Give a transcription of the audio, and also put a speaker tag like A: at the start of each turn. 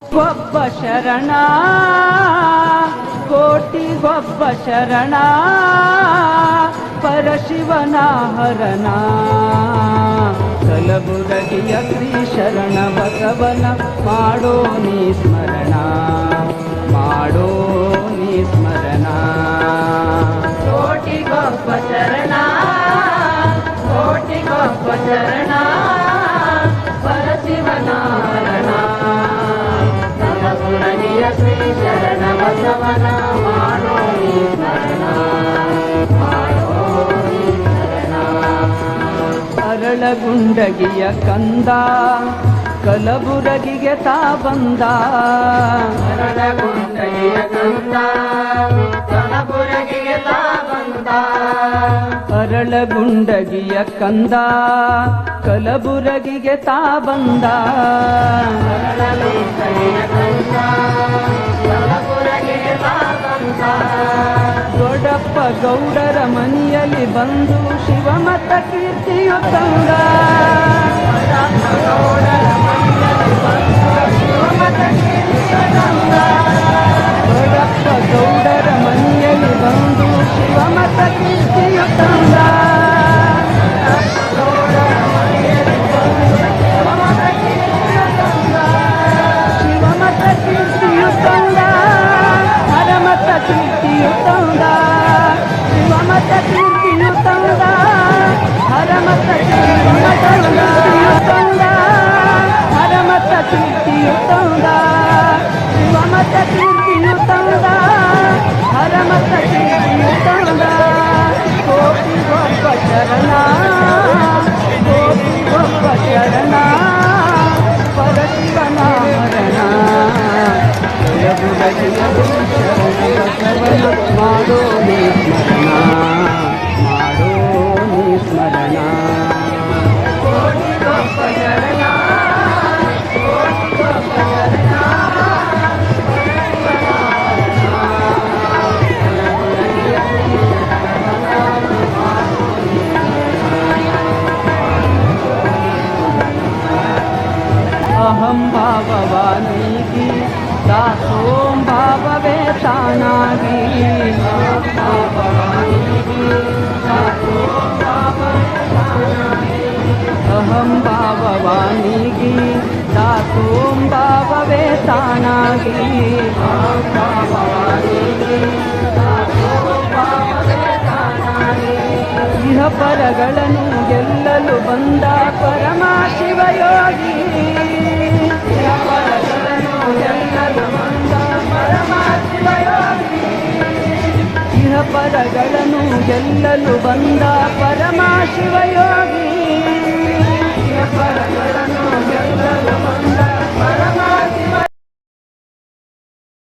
A: ಒಬ್ಬ ಶರಣ ಕೋಟಿಗೊಬ್ಬ ಶರಣ ಪರಶಿವನ ಹರಣ ಕಲಬುರಗಿಯ ಶ್ರೀ ಶರಣ ಬಸವನ ಮಾಡೋ ನೀ ಸ್ಮರಣ ಮಾಡೋ ನೀ ಸ್ಮರಣ ಕೋಟಿಗೊಬ್ಬ ಶರಣ ಕೋಟಿಗೊಬ್ಬ ಶರಣ ಪರಶಿವನ ಹರಣ ಕಲಬುರಗಿಯ ಶ್ರೀ ಶರಣ ಬಸವನ ಮಾಡೋ ನೀ ಸ್ಮರಣ ಮಾಡೋ ನೀ ಸ್ಮರಣ ಅರಳಗುಂಡಗಿಯ ಕಂದ ಕಲಬುರಗಿಗೆ ತಾ ಬಂದ ಅರಳಗುಂಡಗಿಯ ಕಂದ ಕಲಬುರಗಿಗೆ ತಾ ಬಂದ ಅರಳಗುಂಡಗಿಯ ಕಂದ ಕಲಬುರಗಿಗೆ ತಾ ಬಂದ ಅರಳಗುಂಡಗಿಯ ಕಂದ ಕಲಬುರಗಿಗೆ ತಾ ಬಂದ ದೊಡ್ಡಪ್ಪ ಗೌಡರ ಮನೆಯಲ್ಲಿ ಬಂದು ಶಿವಮತ ಕೀರ್ತಿಯು ತಂದ ದೊಡ್ಡಪ್ಪ ಗೌಡರ ಮನೆಯಲ್ಲಿ ಬಂದು ಶಿವಮತ ಕೀರ್ತಿಯು ತಂದ ಶಿವಮತ ಕೀರ್ತಿಯು ತಂದ ಹರಮತ ಕೀರ್ತಿಯು ತಂದ ಶಿವಮತ ಕೀರ್ತಿಯು ತಂದ ಹರಮತ ಕೀರ್ತಿಯು ತಂದ ಹರಮತ ಕೀರ್ತಿಯು ತಂದ ಶಿವಮತ ಕೀರ್ತಿಯು ತಂದ ಹರಮತ ಕೀರ್ತಿಯು ತಂದ ಕೋಟಿಗೊಬ್ಬ ಶರಣ ಕೋಟಿಗೊಬ್ಬ ಶರಣ ಪರಶಿವನ ಹರಣ ಮಾಡೋ ನೀ ಸ್ಮರಣ ಮಾಡೋ ನೀ ಸ್ಮರಣ ಕೋಟಿಗೊಬ್ಬ ಶರಣ ಕೋಟಿಗೊಬ್ಬ ಶರಣ अहम भाववानीगी दासों भाववे तानागी अहम भाववानीगी दासों भाववे तानागी ಇಹ ಪರಗಳನ್ನು ಗೆಲ್ಲಲು ಬಂದ ಪರಮ ಶಿವಯೋಗಿ ಇಹ ಪರಗಳನ್ನು ಗೆಲ್ಲಲು ಬಂದ